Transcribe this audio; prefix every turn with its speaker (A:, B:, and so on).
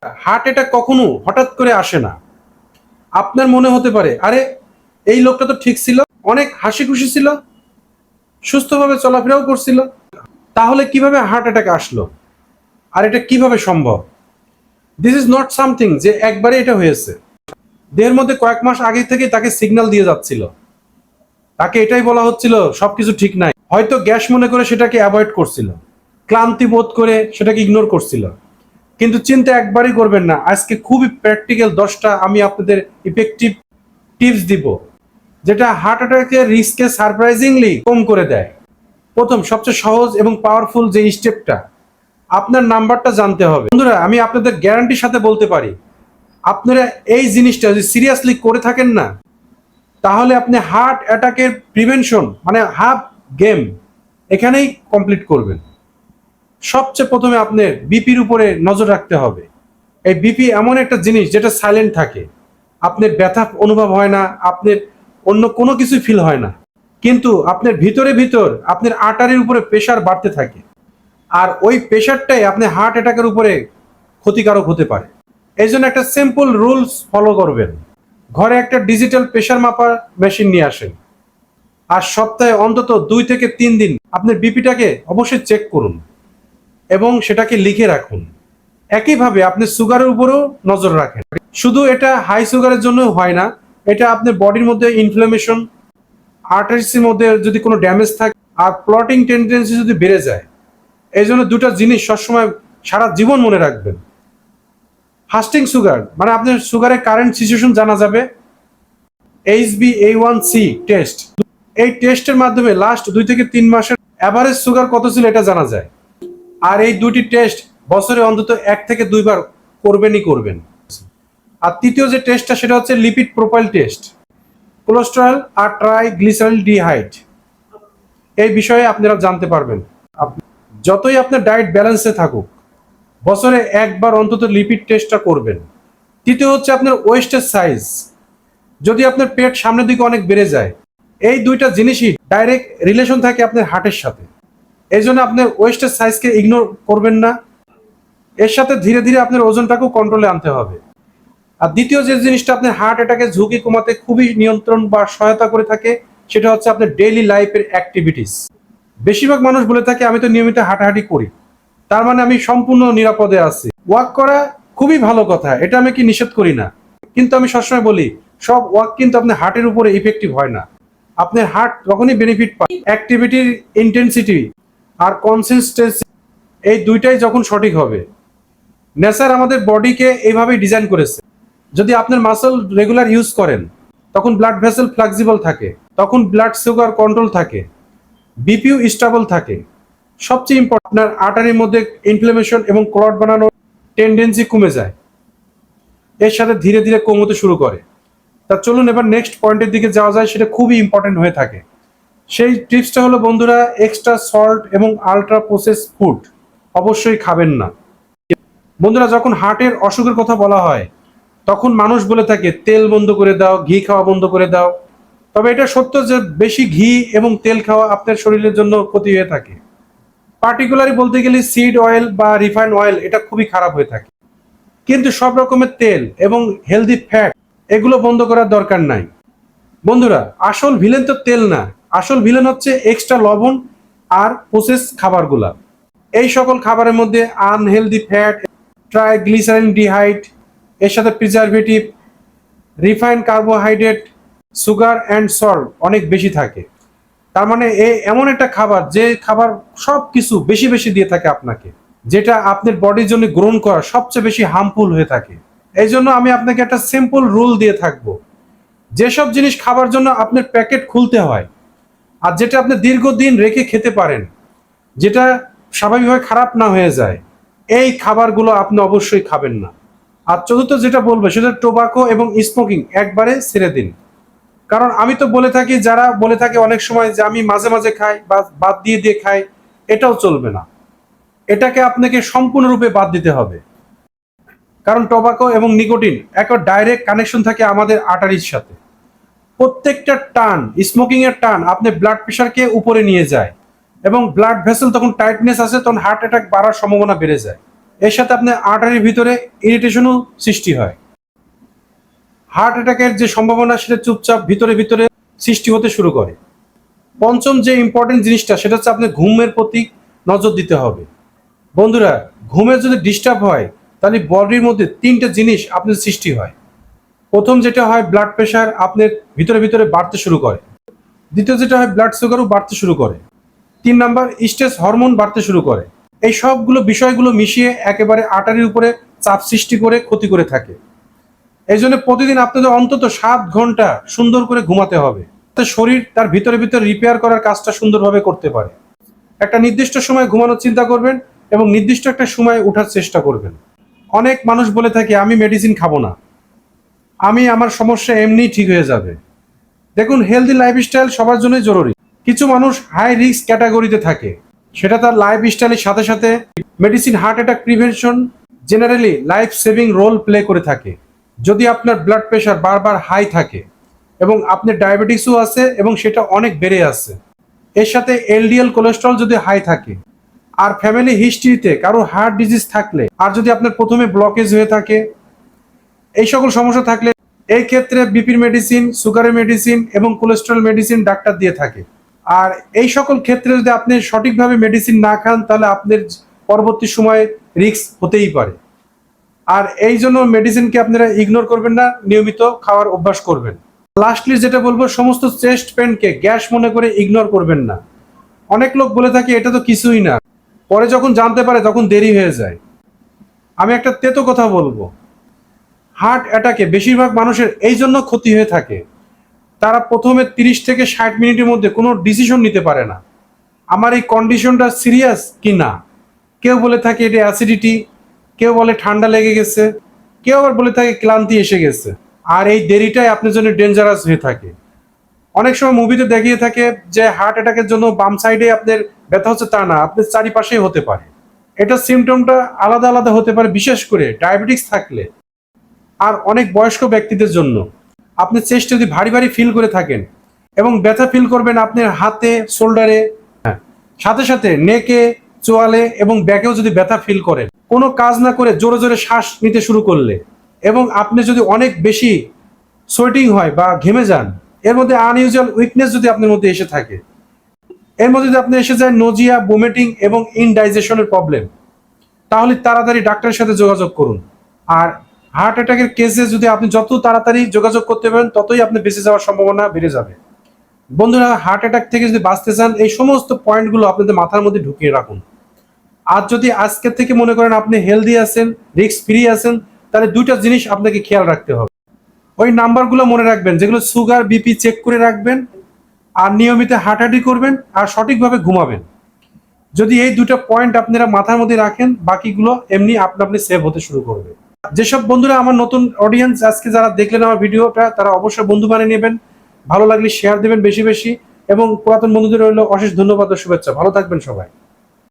A: Heart attack কখনো হঠাৎ করে আসে না। আপনার মনে হতে পারে, আরে এই লোকটা তো ঠিক ছিল, অনেক হাসি খুশি ছিল, সুস্থভাবে চলাফেরাও করছিল, তাহলে কিভাবে হার্ট অ্যাটাক আসলো? আর এটা কিভাবে সম্ভব? দিস ইজ নট সামথিং যে একবারে এটা হয়েছে। দেহের মধ্যে কয়েক মাস আগে থেকে তাকে সিগন্যাল দিয়ে যাচ্ছিল, তাকে এটাই বলা হচ্ছিল সবকিছু ঠিক নাই। হয়তো গ্যাস মনে করে সেটাকে অ্যাভয়েড করছিল, ক্লান্তি বোধ করে সেটাকে ইগনোর করছিল। কিন্তু চিন্তা একবারই করবেন না। আজকে খুবই প্র্যাকটিক্যাল 10টা আমি আপনাদের ইফেক্টিভ টিপস দিব, যেটা হার্ট অ্যাটাকের রিস্ককে সারপ্রাইজিংলি কম করে দেয়। প্রথম, সবচেয়ে সহজ এবং পাওয়ারফুল যে স্টেপটা, আপনার নাম্বারটা জানতে হবে। বন্ধুরা, আমি আপনাদের গ্যারান্টির সাথে বলতে পারি, আপনারা এই জিনিসটা যদি সিরিয়াসলি করে থাকেন না, তাহলে আপনি হার্ট অ্যাটাকের প্রিভেনশন মানে হাফ গেম এখানেই কমপ্লিট করবেন। সবচেয়ে প্রথমে আপনার বিপির উপরে নজর রাখতে হবে। এই বিপি এমন একটা জিনিস যেটা সাইলেন্ট থাকে, আপনার ব্যথা অনুভব হয় না, আপনার অন্য কোনো কিছু ফিল হয় না, কিন্তু আপনার ভিতরে ভিতর আপনার আর্টারির উপরে প্রেশার বাড়তে থাকে। আর ওই প্রেশারটাই আপনার হার্ট অ্যাটাকের উপরে ক্ষতিকারক হতে পারে। এই জন্য একটা সিম্পল রুলস ফলো করবেন। ঘরে একটা ডিজিটাল প্রেশার মাপার মেশিন নিয়ে আসেন, আর সপ্তাহে অন্তত 2 থেকে 3 দিন আপনার বিপিটাকে অবশ্যই চেক করুন এবং সেটাকে লিখে রাখুন। একইভাবে আপনি সুগারের উপরেও নজর রাখেন। শুধু এটা হাই সুগারের জন্য হয় না, এটা আপনার বডির মধ্যে ইনফ্লামেশন, আর্টারিসের মধ্যে যদি কোনো ড্যামেজ থাকে, আর ক্লটিং টেন্ডেন্সি যদি বেড়ে যায়। এই জন্য দুটো জিনিস সবসময় সারা জীবন মনে রাখবেন। ফাস্টিং সুগার মানে আপনার সুগারের কারেন্ট সিচুয়েশন জানা যাবে। HbA1c টেস্ট, এই টেস্টের মাধ্যমে লাস্ট 2 থেকে 3 মাসের অ্যাভারেজ সুগার কত ছিল এটা জানা যায়। আর এই দুটি টেস্ট বছরে অন্তত 1 থেকে 2 বার করবেনই করবেন। আর তৃতীয় যে টেস্টটা, সেটা হচ্ছে লিপিড প্রোফাইল টেস্ট, কোলেস্টেরল আর ট্রাইগ্লিসারাইডহাইড। এই বিষয়ে আপনারা জানতে পারবেন। যতই আপনার ডায়েট ব্যালেন্সে থাকুক, বছরে একবার অন্তত লিপিড টেস্টটা করবেন। তৃতীয় হচ্ছে আপনার ওয়েস্টের সাইজ, যদি আপনার পেট সামনের দিকে অনেক বেড়ে যায়, এই দুইটা জিনিসই ডাইরেক্ট রিলেশন থাকে আপনার হার্টের সাথে। এই জন্য আপনার ওয়েস্টের সাইজকে ইগনোর করবেন না। এর সাথে ধীরে ধীরে আপনার ওজনটাকেও কন্ট্রোলে আনতে হবে। আর দ্বিতীয় যে জিনিসটা আপনার হার্ট অ্যাটাকের ঝুঁকি কমাতে খুবই নিয়ন্ত্রণ বা সহায়তা করে থাকে, সেটা হচ্ছে আপনার ডেইলি লাইফের অ্যাক্টিভিটিস। বেশিরভাগ মানুষ বলে থাকে, আমি তো নিয়মিত হাঁটাহাঁটি করি, তার মানে আমি সম্পূর্ণ নিরাপদে আছি। ওয়াক করা খুবই ভালো কথা, এটা আমি কি নিষেধ করি না, কিন্তু আমি সবসময় বলি, সব ওয়াক কিন্তু আপনার হার্টের উপরে ইফেক্টিভ হয় না। আপনার হার্ট তখনই বেনিফিট পায় অ্যাক্টিভিটির ইন্টেন্সিটি আর কনসিস্টেন্সি, এই দুইটাই যখন সঠিক হবে। নেচার আমাদের বডিকে এইভাবেই ডিজাইন করেছে। যদি আপনার মাসল রেগুলার ইউজ করেন, তখন ব্লাড ভেসেল ফ্লেক্সিবল থাকে, তখন ব্লাড সুগার কন্ট্রোল থাকে, বিপিও স্টেবল থাকে। সবচেয়ে ইম্পর্টেন্ট, আপনার আর্টারির মধ্যে ইনফ্লামেশন এবং ক্লট বানানোর টেন্ডেন্সি কমে যায়, এর সাথে ধীরে ধীরে কমতে শুরু করে। তা চলুন এবার নেক্সট পয়েন্টের দিকে যাওয়া যায়, সেটা খুবই ইম্পর্টেন্ট হয়ে থাকে। সেই টিপসটা হলো, বন্ধুরা, এক্সট্রা সল্ট এবং আলট্রা প্রসেস ফুড অবশ্যই খাবেন না। বন্ধুরা, যখন হার্টের অসুখের কথা বলা হয়, তখন মানুষ বলে থাকে তেল বন্ধ করে দাও, ঘি খাওয়া বন্ধ করে দাও। তবে এটা সত্য যে বেশি ঘি এবং তেল খাওয়া আপনার শরীরের জন্য ক্ষতি হয়ে থাকে। পার্টিকুলারলি বলতে গেলে সিড অয়েল বা রিফাইন্ড অয়েল, এটা খুবই খারাপ হয়ে থাকে। কিন্তু সব রকমের তেল এবং হেলদি ফ্যাট এগুলো বন্ধ করার দরকার নাই। বন্ধুরা, আসল ভিলেন তো তেল না, আসল ভিলেন হচ্ছে এক্সট্রা লবণ আর প্রসেস খাবারগুলা। এই সকল খাবারের মধ্যে আনহেলদি ফ্যাট, ট্রাইগ্লিসারাইডহাইড, এর সাথে preservative, refined carbohydrate, sugar and salt অনেক বেশি থাকে। তার মানে এমন একটা খাবার, যে খাবার সব কিছু বেশি বেশি দিয়ে থাকে আপনাকে, যেটা আপনার বডির জন্য গ্রহণ করা সবচেয়ে বেশি হার্মফুল হয়ে থাকে। এই জন্য আমি আপনাকে একটা সিম্পল রুল দিয়ে থাকবো, যেসব জিনিস খাবার জন্য আপনার প্যাকেট খুলতে হয়, আর যেটা আপনি দীর্ঘদিন রেখে খেতে পারেন, যেটা স্বাভাবিকভাবে খারাপ না হয়ে যায়, এই খাবারগুলো আপনি অবশ্যই খাবেন না। আর চতুর্থ যেটা বলবো, সেটা টোবাকো এবং স্মোকিং একবারে ছেড়ে দিন। কারণ আমি তো বলে থাকি, যারা বলে থাকে অনেক সময় যে আমি মাঝে মাঝে খাই বা বাদ দিয়ে দিয়ে খাই, এটাও চলবে না। এটাকে আপনাকে সম্পূর্ণরূপে বাদ দিতে হবে। কারণ টোবাকো এবং নিকোটিন একটা ডাইরেক্ট কানেকশন থাকে আমাদের আর্টারির সাথে। প্রত্যেকটা টান, স্মোকিং এর টান আপনার ব্লাড প্রেশারকে উপরে নিয়ে যায়, এবং ব্লাড ভেসেল তখন টাইটনেস আসে, তখন হার্ট অ্যাটাক বাড়ার সম্ভাবনা বেড়ে যায়। এর সাথে আপনার আর্টারির ভিতরে ইরিটেশনও সৃষ্টি হয়। হার্ট অ্যাটাকের যে সম্ভাবনা সেটা চুপচাপ ভিতরে ভিতরে সৃষ্টি হতে শুরু করে। পঞ্চম যে ইম্পর্টেন্ট জিনিসটা সেটা হচ্ছে আপনার ঘুমের প্রতি নজর দিতে হবে। বন্ধুরা, ঘুমের যদি ডিস্টার্ব হয় তাহলে বডির মধ্যে তিনটা জিনিস আপনার সৃষ্টি হয়। প্রথম যেটা হয় ব্লাড প্রেশার আপনার ভিতরে ভিতরে বাড়তে শুরু করে। দ্বিতীয় যেটা হয় ব্লাড সুগারও বাড়তে শুরু করে। 3 নাম্বার স্ট্রেস হরমোন বাড়তে শুরু করে। এই সবগুলো বিষয়গুলো মিশিয়ে একেবারে আর্টারির উপরে চাপ সৃষ্টি করে ক্ষতি করে থাকে। এই জন্য প্রতিদিন আপনাদের অন্তত 7 ঘন্টা সুন্দর করে ঘুমাতে হবে, শরীর তার ভিতরে ভিতরে রিপেয়ার করার কাজটা সুন্দরভাবে করতে পারে। একটা নির্দিষ্ট সময় ঘুমানোর চিন্তা করবেন এবং নির্দিষ্ট একটা সময় ওঠার চেষ্টা করবেন। অনেক মানুষ বলে থাকে আমি মেডিসিন খাবো না, আমার সমস্যা এমনিই ঠিক হয়ে যাবে। দেখুন, হেলদি লাইফস্টাইল সবার জন্যই জরুরি। কিছু মানুষ হাই রিস্ক ক্যাটাগরিতে থাকে, সেটা তার লাইফস্টাইলের সাথে সাথে medicine heart attack prevention generally life saving role play করে থাকে। যদি আপনার ব্লাড প্রেশার বারবার হাই থাকে এবং আপনার ডায়াবেটিসও আছে এবং সেটা অনেক বেড়ে আছে, এর সাথে এলডিএল কোলেস্ট্রল যদি হাই থাকে, আর ফ্যামিলি হিস্ট্রিতে কারো হার্ট ডিজিজ থাকলে, আর যদি আপনার প্রথমে ব্লকেজ হয়ে থাকে, এই সকল সমস্যা থাকলে এই ক্ষেত্রে বিপির মেডিসিন, সুগারের মেডিসিন এবং কোলেস্ট্রল মেডিসিন ডাক্তার দিয়ে থাকে। আর এই সকল ক্ষেত্রে যদি আপনি সঠিকভাবে মেডিসিন না খান তাহলে আপনার পরবর্তী সময়ে রিস্ক হতেই পারে। আর এই জন্য মেডিসিনকে আপনারা ইগনোর করবেন না, নিয়মিত খাওয়ার অভ্যাস করবেন। লাস্টলি যেটা বলবো, সমস্ত চেস্ট পেনকে গ্যাস মনে করে ইগনোর করবেন না। অনেক লোক বলে থাকে এটা তো কিছুই না, পরে যখন জানতে পারে তখন দেরি হয়ে যায়। আমি একটা তেতো কথা বলবো, হার্ট অ্যাটাকে বেশিরভাগ মানুষের এই জন্য ক্ষতি হয়ে থাকে, তারা প্রথমে 30 থেকে 60 মিনিটের মধ্যে কোনো ডিসিশন নিতে পারে না আমার এই কন্ডিশনটা সিরিয়াস কি না। কেউ বলে থাকে এটা অ্যাসিডিটি, কেউ বলে ঠান্ডা লেগে গেছে, কেউ আবার বলে থাকে ক্লান্তি এসে গেছে। আর এই দেরিটাই আপনার জন্য ডেঞ্জারাস হয়ে থাকে। অনেক সময় মুভিতে দেখিয়ে থাকে যে হার্ট অ্যাটাকের জন্য বাম সাইডে আপনার ব্যথা হচ্ছে, তা না, আপনার চারিপাশেই হতে পারে। এটা সিমটমটা আলাদা আলাদা হতে পারে, বিশেষ করে ডায়াবেটিস থাকলে। আর অনেক বয়স্ক ব্যক্তিদের জন্য আপনি চেস্ট যদি ভারী ভারী ফিল করে থাকেন এবং ব্যথা ফিল করবেন আপনার হাতে, শোল্ডারে, সাথে সাথে নেকে, চোয়ালে এবং ব্যাকেও যদি ব্যথা ফিল করেন, কোনো কাজ না করে জোরে জোরে শ্বাস নিতে শুরু করলে, এবং আপনি যদি অনেক বেশি সোয়েটিং হয় বা ঘেমে যান, এর মধ্যে আনইউজুয়াল উইকনেস যদি আপনার মধ্যে এসে থাকে, এর মধ্যে যদি আপনি এসে যায় নোজিয়া, ভমিটিং এবং ইনডাইজেশনের প্রবলেম, তাহলে তাড়াতাড়ি ডাক্তারের সাথে যোগাযোগ করুন। আর হার্ট অ্যাটাকের কেসে যদি আপনি যত তাড়াতাড়ি যোগাযোগ করতে পারেন ততই আপনি বেঁচে যাওয়ার সম্ভাবনা বেড়ে যাবে। বন্ধুরা, হার্ট অ্যাটাক থেকে যদি বাঁচতে চান এই সমস্ত পয়েন্টগুলো আপনাদের মাথার মধ্যে ঢুকিয়ে রাখুন। আর যদি আজকের থেকে মনে করেন আপনি হেলদি আছেন, রিস্ক ফ্রি আছেন, তাহলে দুইটা জিনিস আপনাকে খেয়াল রাখতে হবে। ওই নাম্বারগুলো মনে রাখবেন, যেগুলো সুগার, বিপি চেক করে রাখবেন, আর নিয়মিত হাঁটাহাঁটি করবেন, আর সঠিকভাবে ঘুমাবেন। যদি এই দুটো পয়েন্ট আপনারা মাথার মধ্যে রাখেন, বাকিগুলো এমনি আপনা আপনি সেভ হতে শুরু করবে। যেসব বন্ধুরা আমার নতুন অডিয়েন্স আজকে যারা দেখলেন আমার ভিডিওটা, তারা অবশ্যই বন্ধু বানিয়ে নেবেন, ভালো লাগলে শেয়ার দেবেন বেশি বেশি, এবং পুরাতন বন্ধুদের রইল অশেষ ধন্যবাদ ও শুভেচ্ছা। ভালো থাকবেন সবাই।